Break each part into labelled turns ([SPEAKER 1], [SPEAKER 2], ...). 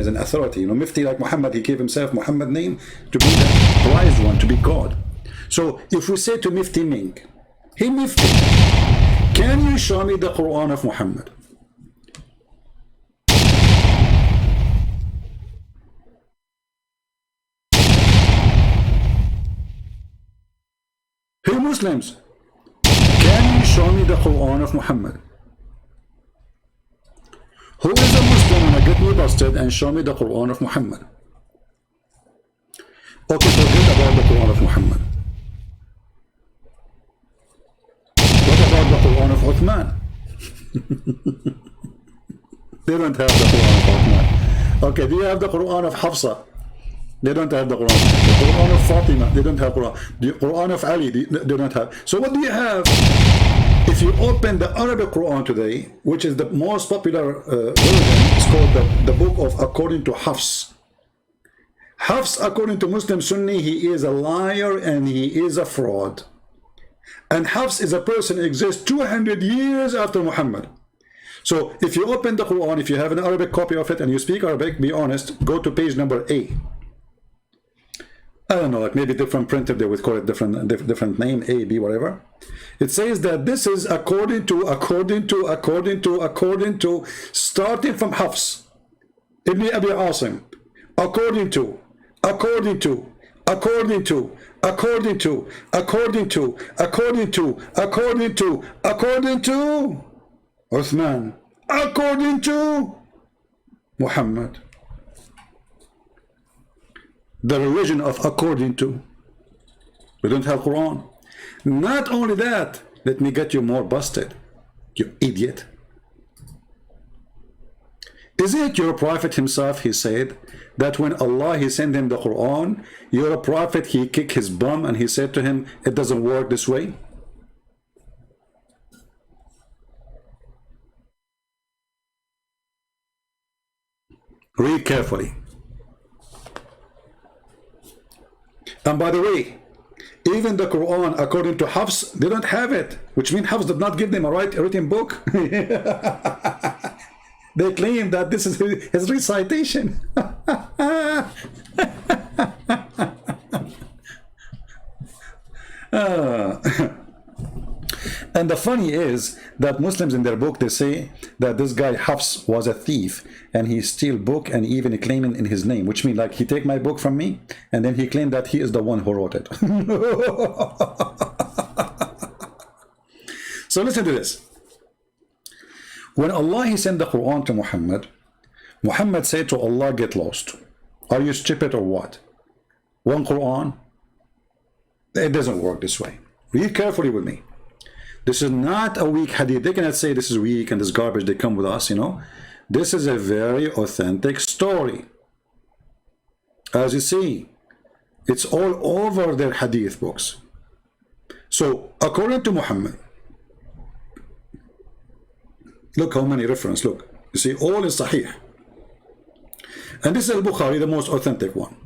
[SPEAKER 1] is an authority. You know, Mufti like Muhammad, he gave himself Muhammad name to be the prized one, to be God. So if we say to Mufti Menk, hey Mufti, can you show me the Quran of Muhammad? Hey Muslims, can you show me the Quran of Muhammad? Who is a Muslim when I get me busted and show me the Quran of Muhammad? Okay, forget about the Quran of Muhammad. What about the Quran of Uthman? They don't have the Quran of Uthman. Okay, do you have the Quran of Hafsa? They don't have the Quran. The Quran of Fatima, they don't have Quran. The Quran of Ali, they don't have. So what do you have? If you open the Arabic Quran today, which is the most popular version, it's called the book of according to Hafs. Hafs, according to Muslim Sunni, he is a liar and he is a fraud. And Hafs is a person who exists 200 years after Muhammad. So if you open the Quran, if you have an Arabic copy of it and you speak Arabic, be honest, go to page number A. I don't know, like maybe different printer, they would call it different name, A, B, whatever. It says that this is according to, starting from Hafs, Ibn Abi Asim, according to, Uthman, according to Muhammad. The religion of according to. We don't have Quran. Not only that, let me get you more busted, you idiot. Isn't it your prophet himself, he said, that when Allah, he sent him the Quran, your prophet, he kicked his bum and he said to him, it doesn't work this way? Read carefully. And by the way, even the Quran, according to Hafs, they don't have it, which means Hafs did not give them a written book. They claim that this is his recitation. And the funny is that Muslims in their book, they say that this guy Hafs was a thief and he steal book and even claiming in his name, which means like he take my book from me and then he claimed that he is the one who wrote it. So listen to this. When Allah, he sent the Quran to Muhammad, Muhammad said to Allah, get lost. Are you stupid or what? One Quran? It doesn't work this way. Read carefully with me. This is not a weak hadith. They cannot say this is weak and this garbage, they come with us, you know. This is a very authentic story. As you see, it's all over their hadith books. So, according to Muhammad, look how many references, look. You see, all is Sahih. And this is Al-Bukhari, the most authentic one.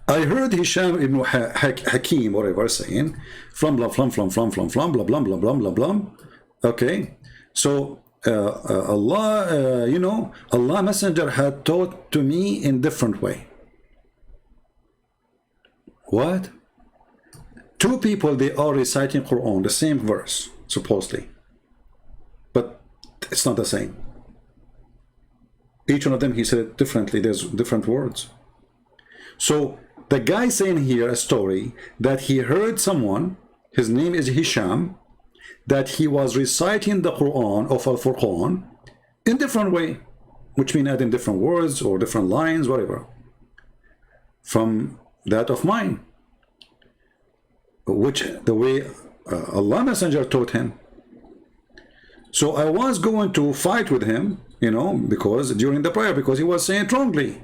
[SPEAKER 1] I heard Hisham ibn Hakim, whatever, saying, flum, blah, flum, flum, flum, flum, flum, blah, blah, blah, blah, blah, blah. Okay, so Allah, you know, Allah Messenger had taught to me in different way. What? Two people, they are reciting Quran, the same verse, supposedly. But it's not the same. Each one of them, he said it differently. There's different words. So the guy saying here a story that he heard someone, his name is Hisham, that he was reciting the Quran of Al-Furqan in different way, which means adding different words or different lines, whatever, from that of mine, which the way Allah Messenger taught him. So I was going to fight with him, you know, because during the prayer, because he was saying it wrongly.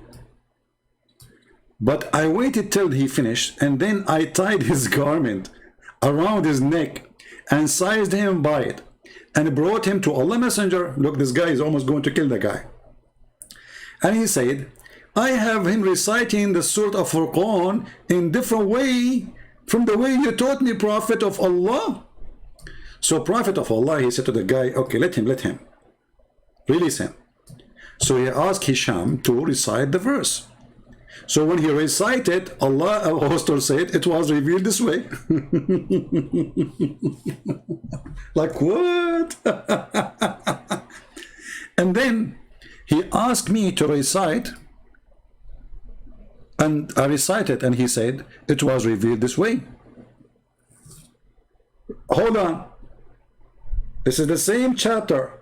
[SPEAKER 1] But I waited till he finished, and then I tied his garment around his neck and sized him by it and brought him to Allah Messenger. Look, this guy is almost going to kill the guy. And he said, I have him reciting the Surah of Furqan in different way from the way you taught me, Prophet of Allah. So Prophet of Allah, he said to the guy, okay, let him. Release him. So he asked Hisham to recite the verse. So when he recited, Allah Apostle said it was revealed this way. Like what? And then he asked me to recite, and I recited, and he said it was revealed this way. Hold on. This is the same chapter.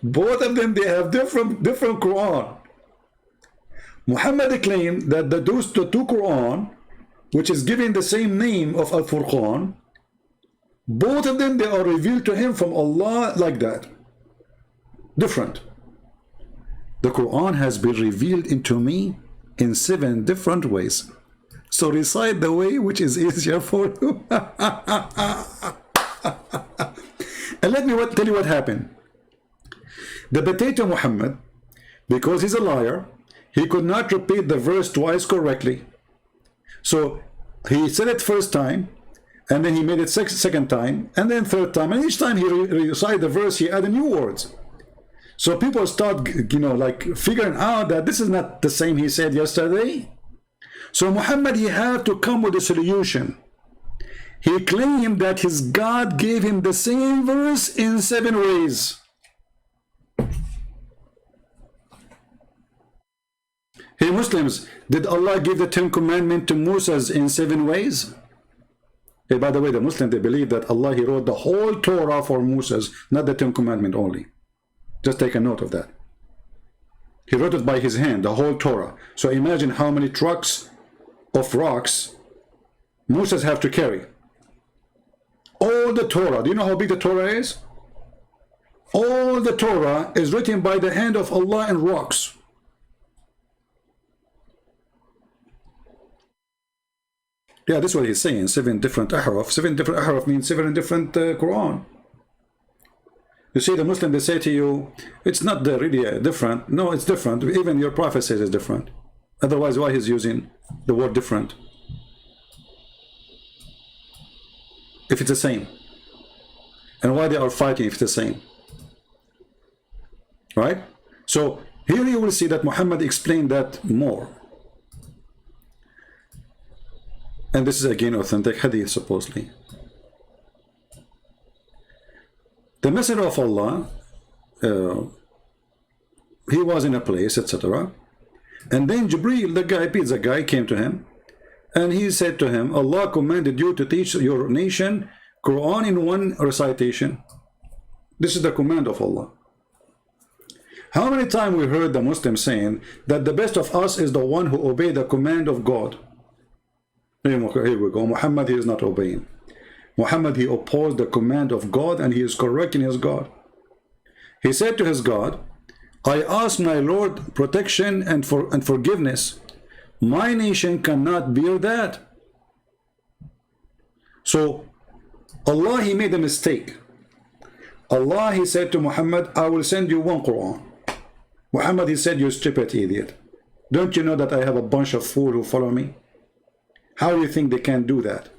[SPEAKER 1] Both of them, they have different Quran. Muhammad claimed that the two Quran, which is given the same name of Al-Furqan, both of them, they are revealed to him from Allah like that. Different. The Quran has been revealed into me in 7 different ways. So recite the way which is easier for you. And let me tell you what happened. The potato Muhammad, because he's a liar, he could not repeat the verse twice correctly. So he said it first time, and then he made it second time, and then third time, and each time he recited the verse, he added new words. So people start, like figuring out that this is not the same he said yesterday. So Muhammad, he had to come with a solution. He claimed that his God gave him the same verse in 7 ways. Hey Muslims, did Allah give the 10 commandments to Moses in 7 ways? Hey, by the way, the Muslims, they believe that Allah, he wrote the whole Torah for Moses, not the 10 commandments only. Just take a note of that. He wrote it by his hand, the whole Torah. So imagine how many trucks of rocks Moses have to carry. All the Torah, do you know how big the Torah is? All the Torah is written by the hand of Allah in rocks. Yeah, this is what he's saying, 7 different ahraf. 7 different ahraf means 7 different Quran. You see, the Muslim, they say to you, it's not really different. No, it's different. Even your prophet says it's different. Otherwise, why he's using the word different? If it's the same. And why they are fighting if it's the same. Right? So, here you will see that Muhammad explained that more. And this is again authentic hadith, supposedly. The Messenger of Allah, he was in a place, etc. And then Gabriel, the guy, came to him, and he said to him, Allah commanded you to teach your nation Quran in 1 recitation. This is the command of Allah. How many times we heard the Muslims saying that the best of us is the one who obey the command of God? Here we go. Muhammad, he is not obeying. Muhammad, he opposed the command of God, and he is correcting his God. He said to his God, I ask my Lord protection and forgiveness. My nation cannot bear that. So Allah, he made a mistake. Allah, he said to Muhammad, I will send you 1 Quran. Muhammad, he said, you stupid idiot. Don't you know that I have a bunch of fools who follow me? How do you think they can do that?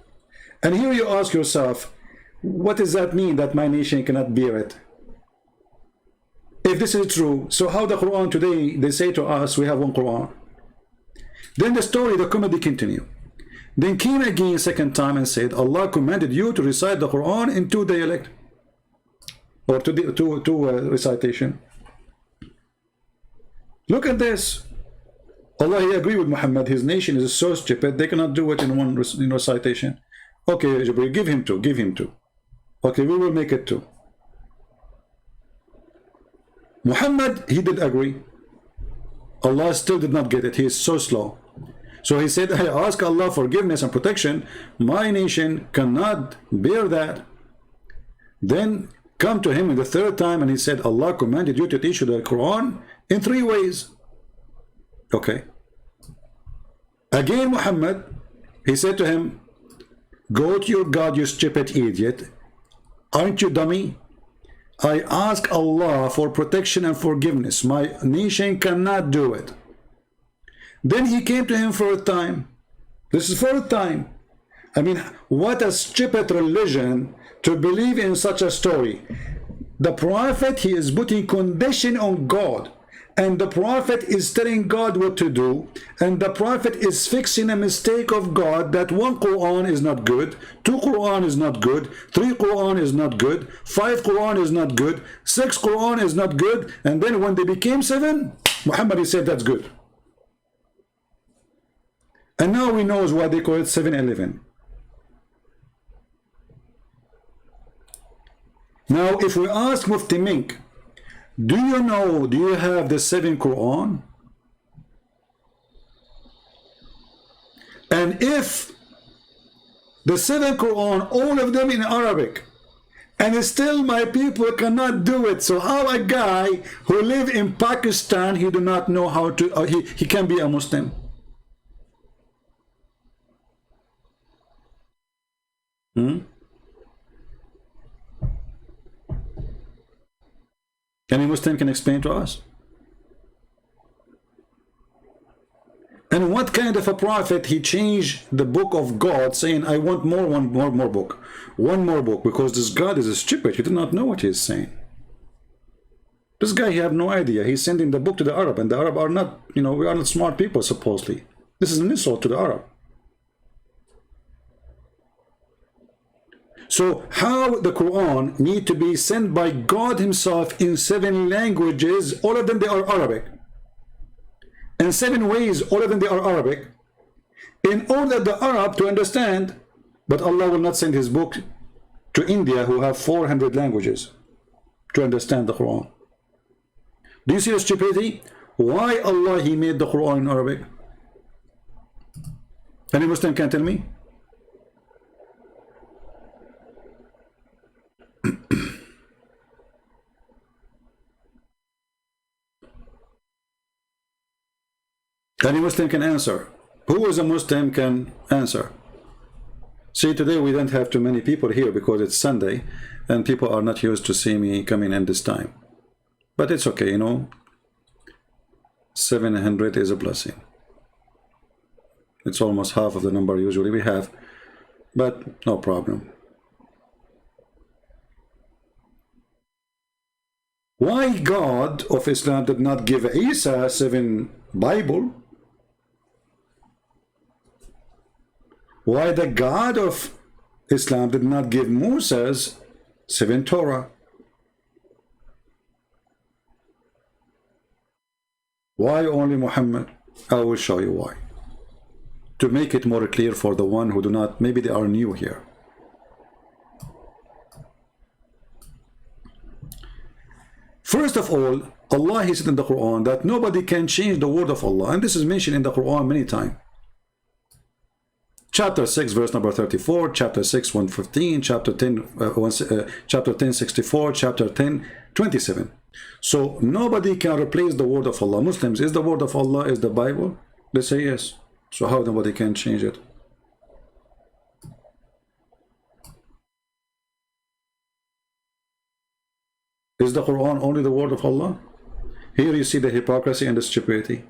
[SPEAKER 1] And here you ask yourself, what does that mean that my nation cannot bear it? If this is true, so how the Quran today, they say to us, we have 1 Quran. Then the story, the comedy continue. Then came again second time and said, Allah commanded you to recite the Quran in 2 dialect. Or two recitation. Look at this. Allah, he agreed with Muhammad. His nation is so stupid, they cannot do it in 1 recitation. Okay, Jibreel, give him 2, give him 2. Okay, we will make it 2. Muhammad, he did agree. Allah still did not get it. He is so slow. So he said, I ask Allah forgiveness and protection. My nation cannot bear that. Then come to him in the 3rd time, and he said, Allah commanded you to teach the Quran in 3 ways. Okay. Again, Muhammad, he said to him, go to your God, you stupid idiot. Aren't you dummy? I ask Allah for protection and forgiveness. My nation cannot do it. Then he came to him 4th time. This is 4th time. I mean, what a stupid religion to believe in such a story. The prophet, he is putting condition on God, and the prophet is telling God what to do, and the prophet is fixing a mistake of God, that one Quran is not good, two Quran is not good, three Quran is not good, five Quran is not good, six Quran is not good, and then when they became seven, Muhammad, he said that's good. And now we know why they call it 7-11. Now, if we ask Mufti Menk, do you have the 7 Quran? And if the 7 Quran, all of them in Arabic, and still my people cannot do it, so how a guy who live in Pakistan, he do not know how to, he can be a Muslim? Any Muslim can explain to us? And what kind of a prophet he changed the book of God, saying, I want one more book, because this God is stupid, he did not know what he is saying. This guy, he have no idea. He's sending the book to the Arab, and the Arab are not, we are not smart people, supposedly. This is an insult to the Arab. So how the Quran need to be sent by God himself in 7 languages, all of them they are Arabic, in 7 ways, all of them they are Arabic, in order the Arab to understand, but Allah will not send his book to India, who have 400 languages, to understand the Quran. Do you see the stupidity? Why Allah he made the Quran in Arabic? Any Muslim can tell me? Any Muslim can answer. Who is a Muslim can answer? See, today we don't have too many people here because it's Sunday and people are not used to see me coming in this time. But it's okay, 700 is a blessing. It's almost half of the number usually we have, but no problem. Why God of Islam did not give Isa 7 Bible? Why the God of Islam did not give Moses 7 Torah? Why only Muhammad? I will show you why. To make it more clear for the one who do not, maybe they are new here. First of all, Allah he said in the Quran that nobody can change the word of Allah, and this is mentioned in the Quran many times. Chapter 6 verse number 34, chapter 6 115, chapter 10 chapter 10 64, chapter 10 27. So nobody can replace the word of Allah. Muslims, is the word of Allah is the Bible? They say yes. So how nobody can change it? Is the Quran only the word of Allah? Here you see the hypocrisy and the stupidity.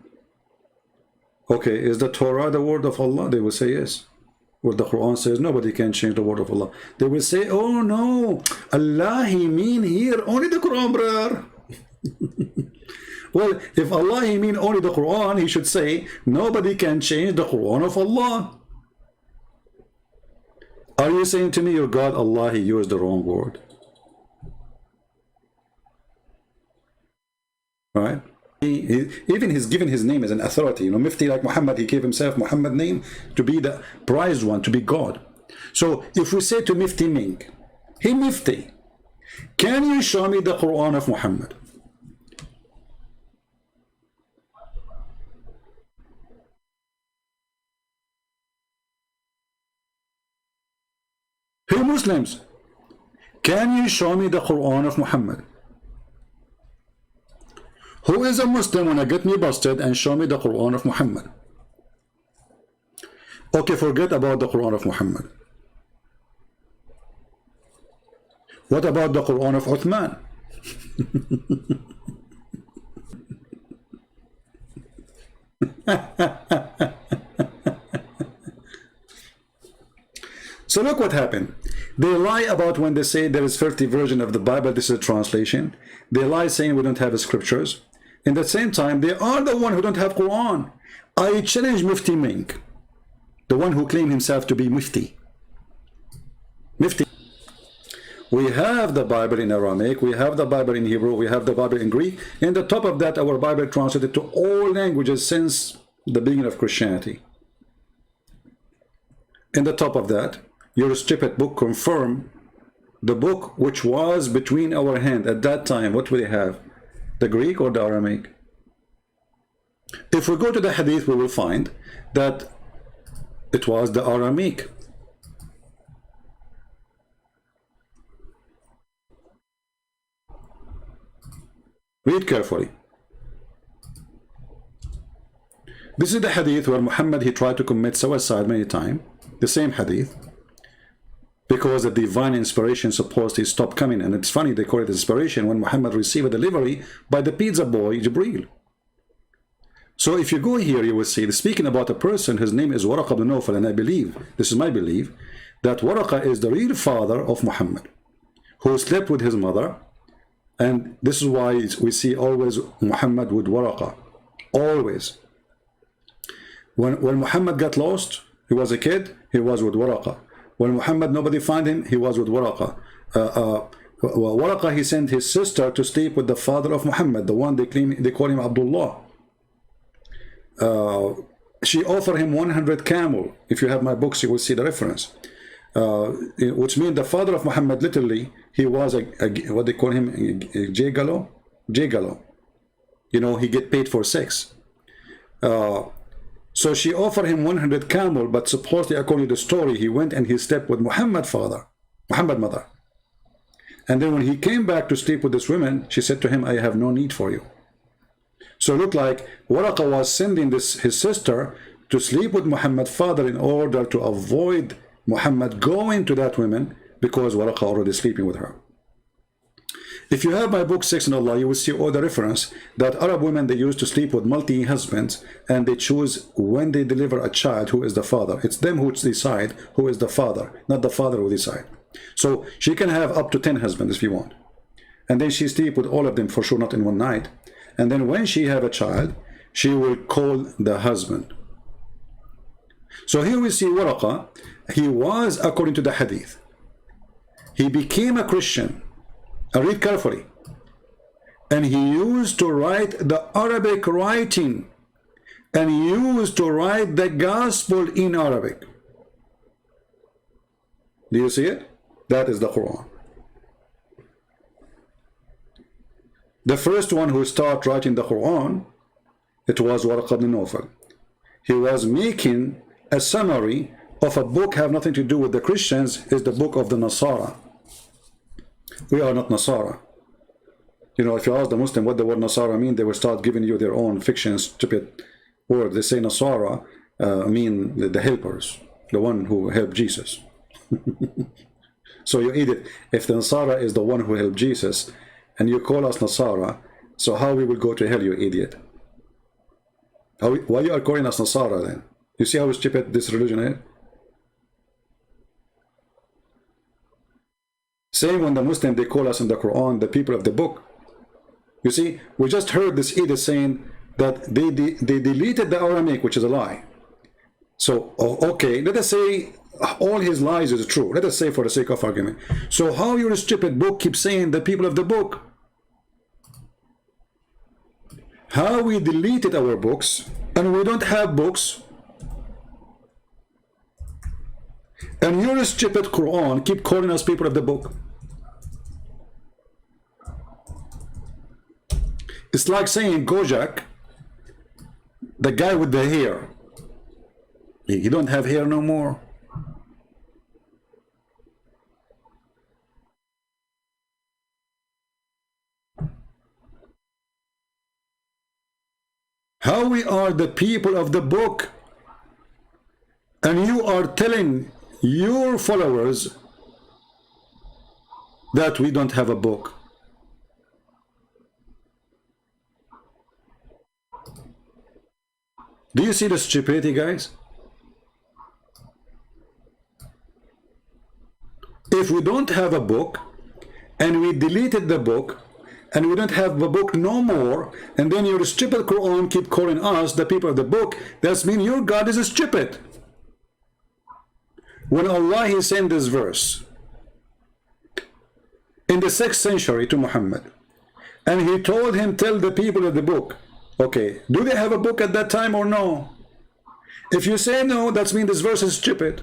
[SPEAKER 1] Okay, is the Torah the word of Allah? They will say yes. Where the Quran says nobody can change the word of Allah. They will say, oh no, Allah he mean here only the Quran, brother. Well, if Allah he mean only the Quran, he should say nobody can change the Quran of Allah. Are you saying to me your God Allah he used the wrong word? Right? Even he's given his name as an authority. Mufti like Muhammad, he gave himself Muhammad name to be the prized one, to be God. So if we say to Mufti Menk, hey Mufti, can you show me the Quran of Muhammad? Hey Muslims, can you show me the Quran of Muhammad? Who is a Muslim when I get me busted and show me the Quran of Muhammad? Okay, forget about the Quran of Muhammad. What about the Quran of Uthman? So look what happened. They lie about when they say there is 50 version of the Bible, this is a translation. They lie saying we don't have scriptures. In the same time, they are the one who don't have Quran. I challenge Mufti Menk, the one who claimed himself to be Mufti. Mufti. We have the Bible in Aramaic, we have the Bible in Hebrew, we have the Bible in Greek. And the top of that, our Bible translated to all languages since the beginning of Christianity. In the top of that, your stupid book confirm the book which was between our hand at that time. What will they have? The Greek or the Aramaic? If we go to the Hadith, we will find that it was the Aramaic. Read carefully. This is the Hadith where Muhammad, he tried to commit suicide many times. The same Hadith. Because the divine inspiration supposedly stopped coming. And it's funny, they call it inspiration when Muhammad received a delivery by the pizza boy, Gabriel. So if you go here, you will see, speaking about a person, his name is Waraqah ibn Nawfal, and I believe, this is my belief, that Waraqah is the real father of Muhammad, who slept with his mother. And this is why we see always Muhammad with Waraqah. Always. When Muhammad got lost, he was a kid, he was with Waraqah. When Muhammad, nobody found him, he was with Waraqah. Waraqah, he sent his sister to sleep with the father of Muhammad, the one they call him Abdullah. She offered him 100 camel. If you have my books, you will see the reference. Which means the father of Muhammad, literally, he was what they call him, a jagalo. You know, he get paid for sex. So she offered him 100 camel, but supposedly, according to the story, he went and he slept with Muhammad's mother. And then when he came back to sleep with this woman, she said to him, I have no need for you. So it looked like Waraqah was sending his sister to sleep with Muhammad's father in order to avoid Muhammad going to that woman, because Waraqah already sleeping with her. If you have my book, Sex and Allah, you will see all the reference that Arab women, they used to sleep with multi-husbands, and they choose when they deliver a child who is the father. It's them who decide who is the father, not the father who decide. So she can have up to 10 husbands if you want. And then she sleep with all of them, for sure not in one night. And then when she have a child, she will call the husband. So here we see Waraqah. He was, according to the hadith, he became a Christian. I read carefully. And he used to write the Arabic writing. And he used to write the gospel in Arabic. Do you see it? That is the Quran. The first one who started writing the Quran, it was Waraqah ibn Nawfal. He was making a summary of a book have nothing to do with the Christians, is the book of the Nasara. We are not Nasara. You know, if you ask the Muslim what the word Nasara mean, they will start giving you their own fiction, stupid word. They say Nasara mean the helpers, the one who helped Jesus. So you idiot, if the Nasara is the one who helped Jesus, and you call us Nasara, so how we will go to hell, you idiot? Why you are calling us Nasara then? You see how stupid this religion is? Same when the Muslim, they call us in the Quran, the people of the book. You see, we just heard this idiot saying that they deleted the Aramaic, which is a lie. So, okay, let us say all his lies is true. Let us say for the sake of argument. So how your stupid book keeps saying the people of the book? How we deleted our books, and we don't have books, and your stupid Quran keep calling us people of the book. It's like saying Gojak, the guy with the hair, he don't have hair no more. How we are the people of the book, and you are telling your followers that we don't have a book. Do you see the stupidity, guys? If if we don't have a book and we deleted the book and we don't have the book no more, and then your stupid Quran keep calling us the people of the book, that means your God is stupid. When Allah he sent this verse in the 6th century to Muhammad, and he told him, tell the people of the book, okay, do they have a book at that time or no? If you say no, that means this verse is stupid.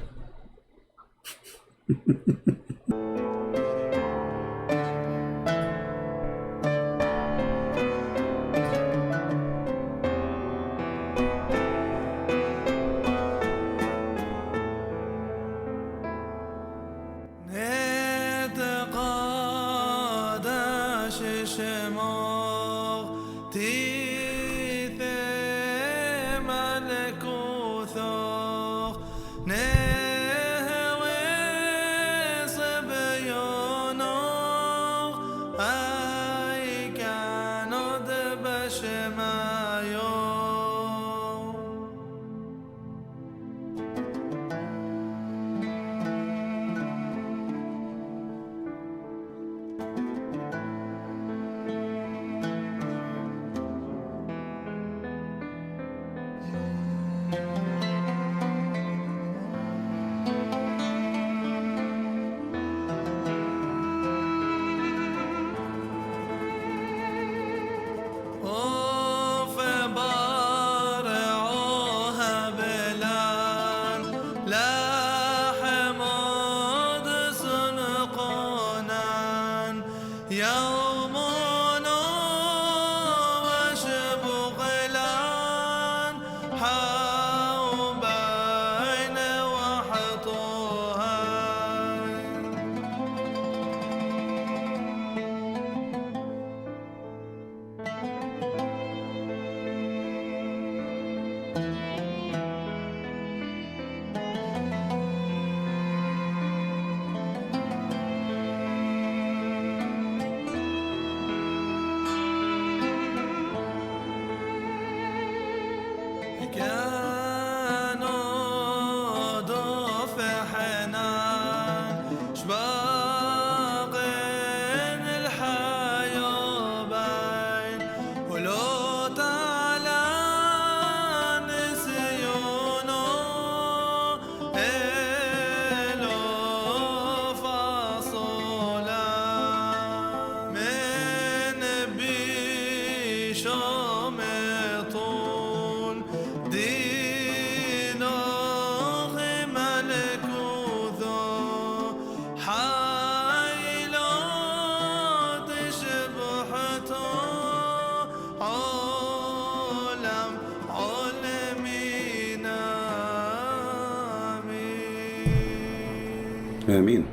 [SPEAKER 1] Ameen.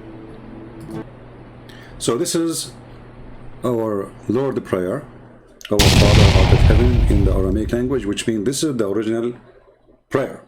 [SPEAKER 1] So this is our Lord prayer, our Father out of heaven in the Aramaic language, which means this is the original prayer.